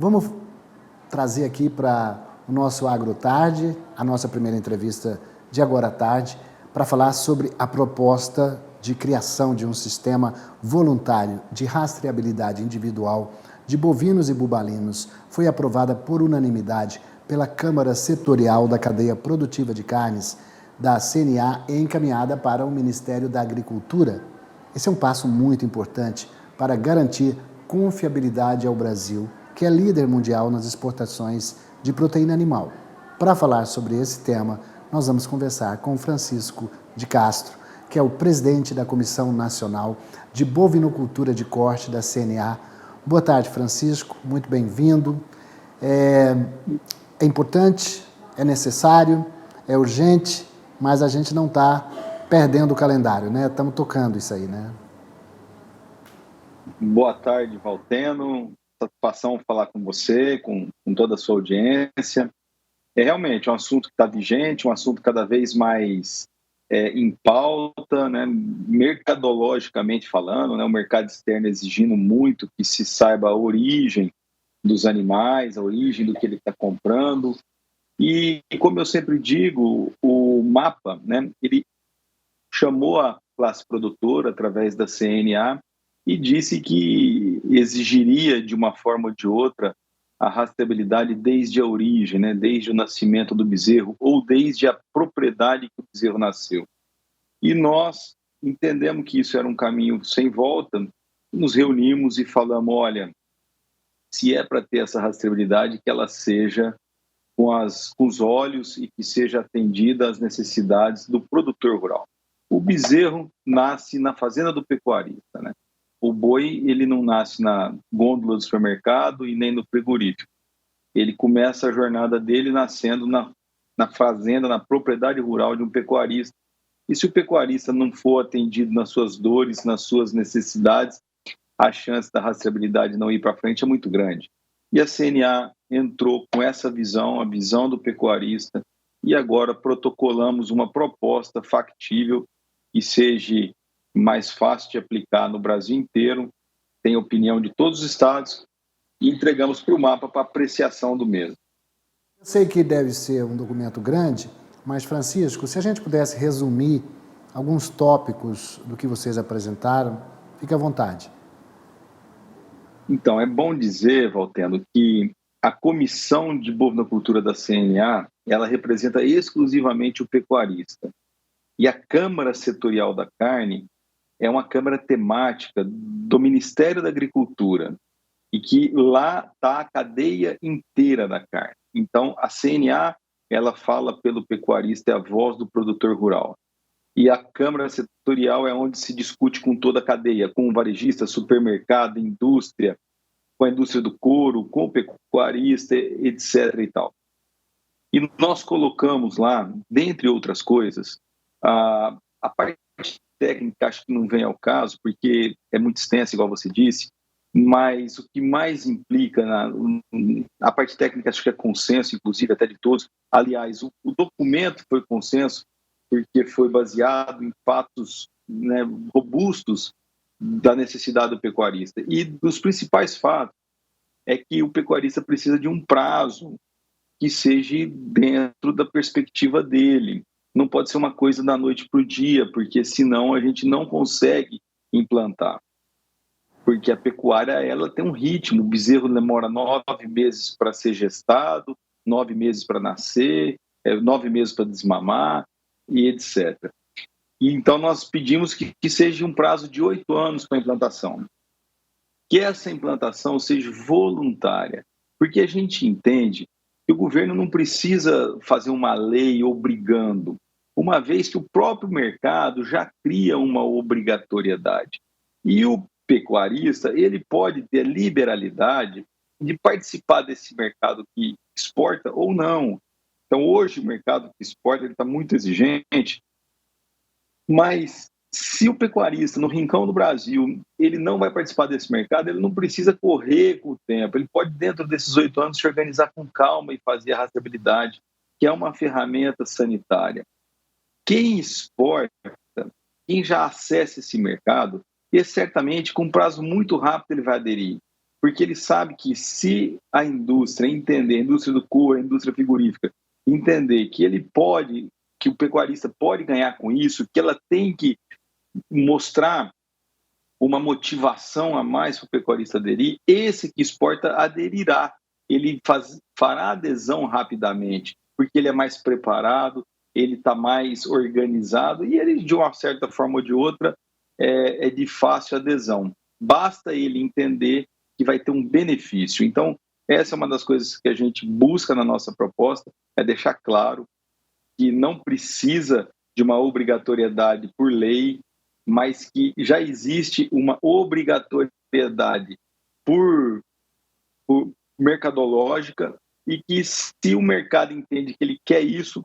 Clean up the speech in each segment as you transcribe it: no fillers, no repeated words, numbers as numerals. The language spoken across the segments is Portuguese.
Vamos trazer aqui para o nosso AgroTarde, a nossa primeira entrevista de agora à tarde, para falar sobre a proposta de criação de um sistema voluntário de rastreabilidade individual de bovinos e bubalinos. Foi aprovada por unanimidade pela Câmara Setorial da Cadeia Produtiva de Carnes da CNA e encaminhada para o Ministério da Agricultura. Esse é um passo muito importante para garantir confiabilidade ao Brasil, que é líder mundial nas exportações de proteína animal. Para falar sobre esse tema, nós vamos conversar com Francisco de Castro, que é o presidente da Comissão Nacional de Bovinocultura de Corte da CNA. Boa tarde, Francisco, muito bem-vindo. É importante, é necessário, é urgente, mas a gente não está perdendo o calendário, né? Estamos tocando isso aí, né? Boa tarde, Valteno. Satisfação falar com você, com toda a sua audiência. É realmente um assunto que está vigente, um assunto cada vez mais em pauta, né? Mercadologicamente falando, né? O mercado externo exigindo muito que se saiba a origem dos animais, a origem do que ele está comprando. E, como eu sempre digo, o MAPA, né? Ele chamou a classe produtora através da CNA e disse que exigiria, de uma forma ou de outra, a rastreabilidade desde a origem, né? Desde o nascimento do bezerro ou desde a propriedade que o bezerro nasceu. E nós entendemos que isso era um caminho sem volta, nos reunimos e falamos, olha, se é para ter essa rastreabilidade, que ela seja com os olhos e que seja atendida às necessidades do produtor rural. O bezerro nasce na fazenda do pecuarista, né? O boi, ele não nasce na gôndola do supermercado e nem no frigorífico. Ele começa a jornada dele nascendo na fazenda, na propriedade rural de um pecuarista. E se o pecuarista não for atendido nas suas dores, nas suas necessidades, a chance da rastreabilidade não ir para frente é muito grande. E a CNA entrou com essa visão, a visão do pecuarista, e agora protocolamos uma proposta factível que seja mais fácil de aplicar no Brasil inteiro, tem opinião de todos os estados, e entregamos para o MAPA para apreciação do mesmo. Eu sei que deve ser um documento grande, mas, Francisco, se a gente pudesse resumir alguns tópicos do que vocês apresentaram, fique à vontade. Então, é bom dizer, Valteno, que a Comissão de Bovinocultura da CNA, ela representa exclusivamente o pecuarista. E a Câmara Setorial da Carne é uma câmara temática do Ministério da Agricultura, e que lá está a cadeia inteira da carne. Então, a CNA, ela fala pelo pecuarista, é a voz do produtor rural. E a Câmara Setorial é onde se discute com toda a cadeia, com o varejista, supermercado, indústria, com a indústria do couro, com o pecuarista, etc. e tal. E nós colocamos lá, dentre outras coisas, a parte técnica acho que não vem ao caso, porque é muito extensa, igual você disse, mas o que mais implica a parte técnica acho que é consenso, inclusive até de todos. Aliás, o documento foi consenso porque foi baseado em fatos, né, robustos da necessidade do pecuarista. E dos principais fatos é que o pecuarista precisa de um prazo que seja dentro da perspectiva dele. Não pode ser uma coisa da noite para o dia, porque senão a gente não consegue implantar. Porque a pecuária, ela tem um ritmo, o bezerro demora 9 meses para ser gestado, 9 meses para nascer, 9 meses para desmamar, e etc. E então nós pedimos que seja um prazo de 8 anos para a implantação. Que essa implantação seja voluntária, porque a gente entende que o governo não precisa fazer uma lei obrigando, uma vez que o próprio mercado já cria uma obrigatoriedade. E o pecuarista, ele pode ter liberalidade de participar desse mercado que exporta ou não. Então, hoje, o mercado que exporta está muito exigente, mas se o pecuarista, no rincão do Brasil, ele não vai participar desse mercado, ele não precisa correr com o tempo, ele pode, dentro desses 8 anos, se organizar com calma e fazer a rastreabilidade, que é uma ferramenta sanitária. Quem exporta, quem já acessa esse mercado, e certamente, com um prazo muito rápido, ele vai aderir. porque ele sabe que se a indústria entender, a indústria do couro, a indústria frigorífica, entender que ele pode, que o pecuarista pode ganhar com isso, que ela tem que mostrar uma motivação a mais para o pecuarista aderir, esse que exporta aderirá. Ele fará adesão rapidamente, porque ele é mais preparado, ele está mais organizado e ele, de uma certa forma ou de outra, é de fácil adesão. Basta ele entender que vai ter um benefício. Então, essa é uma das coisas que a gente busca na nossa proposta, é deixar claro que não precisa de uma obrigatoriedade por lei, mas que já existe uma obrigatoriedade por mercadológica e que se o mercado entende que ele quer isso,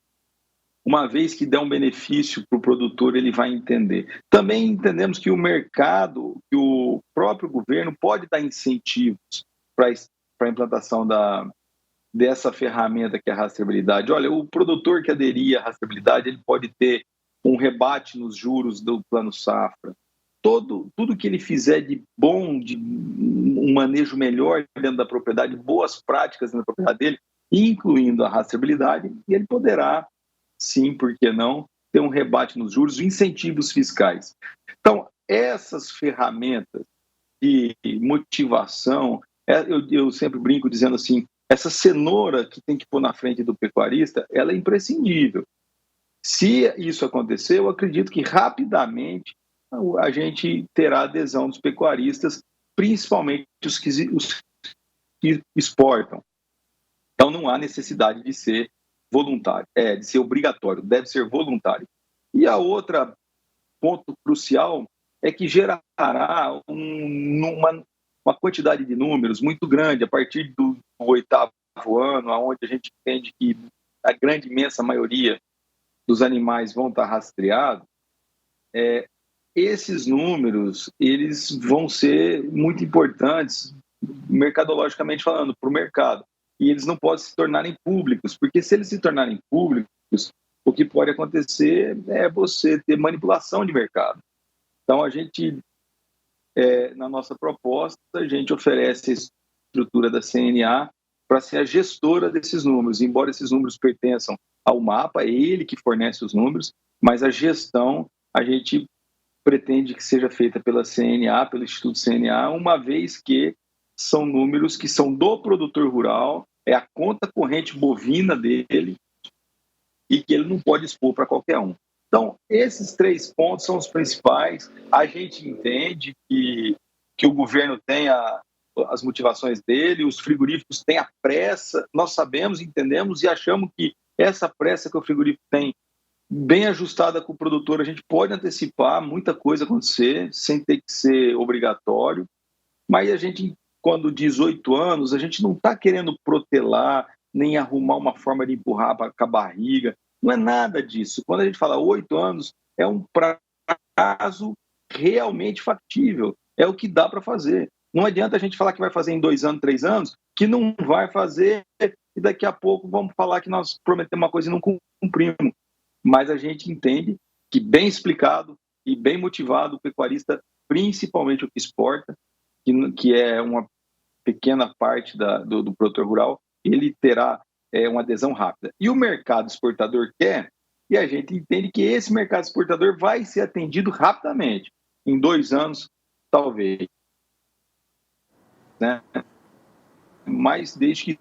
uma vez que der um benefício para o produtor, ele vai entender. Também entendemos que o mercado, que o próprio governo pode dar incentivos para a implantação dessa ferramenta que é a rastreabilidade. Olha, o produtor que aderir à rastreabilidade, ele pode ter um rebate nos juros do Plano Safra. Tudo que ele fizer de bom, de um manejo melhor dentro da propriedade, boas práticas na propriedade dele, incluindo a rastreabilidade, e ele poderá, sim, por que não, ter um rebate nos juros, incentivos fiscais. Então, essas ferramentas de motivação, eu sempre brinco dizendo assim, essa cenoura que tem que pôr na frente do pecuarista, ela é imprescindível. Se isso acontecer, eu acredito que rapidamente a gente terá adesão dos pecuaristas, principalmente os que exportam. Então, não há necessidade de ser voluntário, de ser obrigatório, deve ser voluntário. E a outra ponto crucial é que gerará uma quantidade de números muito grande a partir do 8º ano, onde a gente entende que a grande imensa maioria dos animais vão estar rastreados. Esses números eles vão ser muito importantes mercadologicamente falando para o mercado, e eles não podem se tornarem públicos, porque se eles se tornarem públicos, o que pode acontecer é você ter manipulação de mercado. Então, a gente, na nossa proposta, a gente oferece a estrutura da CNA para ser a gestora desses números, embora esses números pertençam ao MAPA, é ele que fornece os números, mas a gestão a gente pretende que seja feita pela CNA, pelo Instituto CNA, uma vez que são números que são do produtor rural, é a conta corrente bovina dele e que ele não pode expor para qualquer um. Então, esses 3 pontos são os principais. A gente entende que o governo tem as motivações dele, os frigoríficos têm a pressa, nós sabemos, entendemos e achamos que essa pressa que o frigorífico tem, bem ajustada com o produtor, a gente pode antecipar muita coisa acontecer, sem ter que ser obrigatório, mas a gente, quando diz 8 anos, a gente não está querendo protelar, nem arrumar uma forma de empurrar com a barriga, não é nada disso. Quando a gente fala 8 anos, é um prazo realmente factível, é o que dá para fazer. Não adianta a gente falar que vai fazer em 2 anos, 3 anos, que não vai fazer, e daqui a pouco vamos falar que nós prometemos uma coisa e não cumprimos. Mas a gente entende que, bem explicado e bem motivado, o pecuarista, principalmente o que exporta, que é uma pequena parte do produtor rural, ele terá uma adesão rápida. E o mercado exportador quer, e a gente entende que esse mercado exportador vai ser atendido rapidamente, em 2 anos, talvez. Né? Mas desde que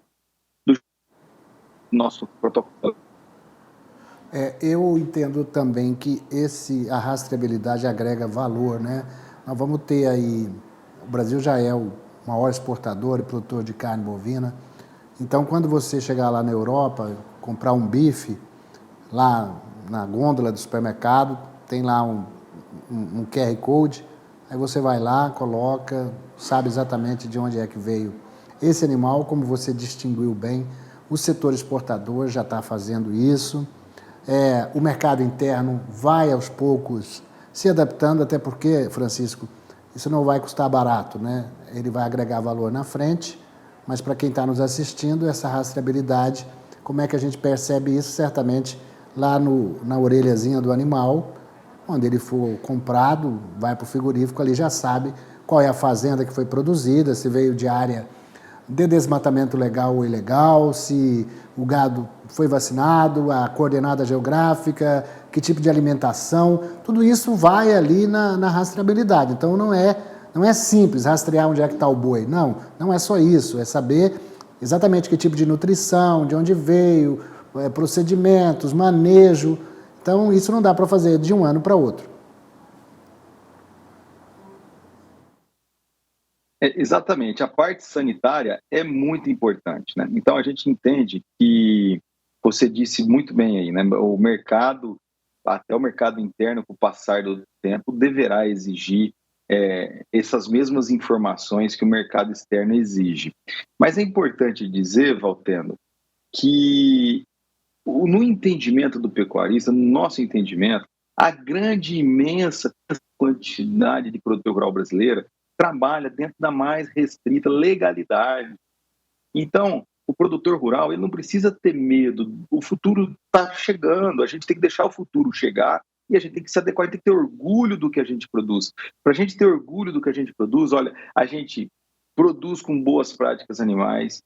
do nosso protocolo. Eu entendo também que a rastreabilidade agrega valor, né? Nós vamos ter aí, o Brasil já é o maior exportador e produtor de carne bovina, então quando você chegar lá na Europa, comprar um bife, lá na gôndola do supermercado, tem lá um QR Code, aí você vai lá, coloca, sabe exatamente de onde é que veio esse animal, como você distinguiu bem, o setor exportador já está fazendo isso. O mercado interno vai aos poucos se adaptando, até porque, Francisco, isso não vai custar barato, né? Ele vai agregar valor na frente, mas para quem está nos assistindo, essa rastreabilidade, como é que a gente percebe isso? Certamente lá na orelhazinha do animal, onde ele for comprado, vai para o frigorífico, ali já sabe qual é a fazenda que foi produzida, se veio de área de desmatamento legal ou ilegal, se o gado foi vacinado, a coordenada geográfica, que tipo de alimentação, tudo isso vai ali na rastreabilidade. Então não é simples rastrear onde é que está o boi, não é só isso, é saber exatamente que tipo de nutrição, de onde veio, procedimentos, manejo. Então isso não dá para fazer de um ano para outro. Exatamente, a parte sanitária é muito importante, né? Então a gente entende que você disse muito bem aí, né? O mercado, até o mercado interno, com o passar do tempo, deverá exigir essas mesmas informações que o mercado externo exige. Mas é importante dizer, Valteno, que no entendimento do pecuarista, no nosso entendimento, a grande, imensa quantidade de produtor rural brasileira trabalha dentro da mais restrita legalidade. Então, o produtor rural ele não precisa ter medo. O futuro está chegando, a gente tem que deixar o futuro chegar e a gente tem que se adequar, tem que ter orgulho do que a gente produz. Para a gente ter orgulho do que a gente produz, olha, a gente produz com boas práticas animais,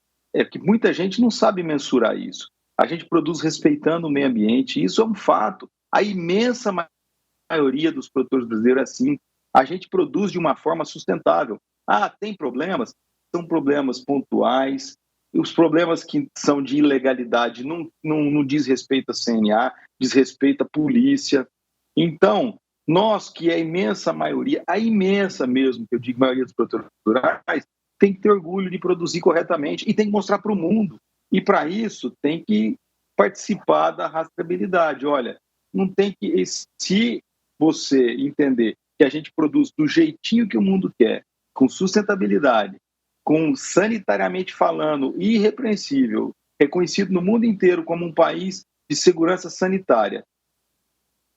que muita gente não sabe mensurar isso. A gente produz respeitando o meio ambiente, isso é um fato. A imensa maioria dos produtores brasileiros é assim. A gente produz de uma forma sustentável. Tem problemas? São problemas pontuais. Os problemas que são de ilegalidade não diz respeito à CNA, diz respeito à polícia. Então, nós que é a imensa maioria, a imensa mesmo, que eu digo maioria dos produtores rurais, tem que ter orgulho de produzir corretamente e tem que mostrar para o mundo. E para isso tem que participar da rastreabilidade. Olha, não tem que... Se você entender que a gente produz do jeitinho que o mundo quer, com sustentabilidade, com sanitariamente falando, irrepreensível, reconhecido no mundo inteiro como um país de segurança sanitária,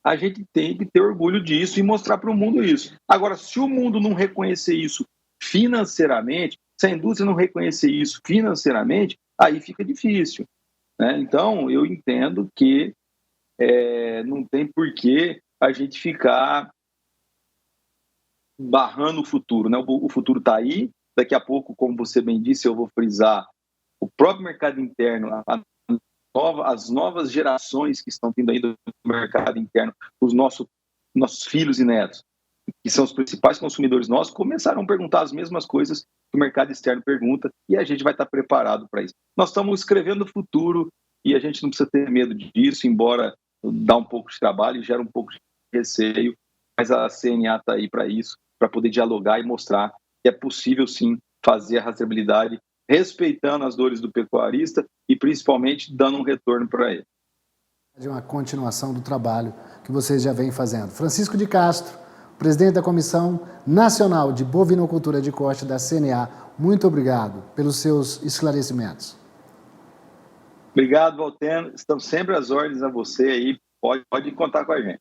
a gente tem que ter orgulho disso e mostrar para o mundo isso. Agora, se o mundo não reconhecer isso financeiramente, se a indústria não reconhecer isso financeiramente, aí fica difícil, né? Então, eu entendo que não tem porquê a gente ficar barrando o futuro, né? O futuro está aí, daqui a pouco, como você bem disse, eu vou frisar, o próprio mercado interno, as novas gerações que estão vindo aí do mercado interno, os nossos filhos e netos, que são os principais consumidores nossos, começaram a perguntar as mesmas coisas que o mercado externo pergunta e a gente vai estar preparado para isso. Nós estamos escrevendo o futuro e a gente não precisa ter medo disso, embora dá um pouco de trabalho e gera um pouco de receio, mas a CNA está aí para isso, para poder dialogar e mostrar que é possível sim fazer a rastreabilidade respeitando as dores do pecuarista e principalmente dando um retorno para ele. De uma continuação do trabalho que vocês já vêm fazendo. Francisco de Castro, presidente da Comissão Nacional de Bovinocultura de Corte da CNA, muito obrigado pelos seus esclarecimentos. Obrigado, Valteno. Estamos sempre às ordens a você aí. Pode contar com a gente.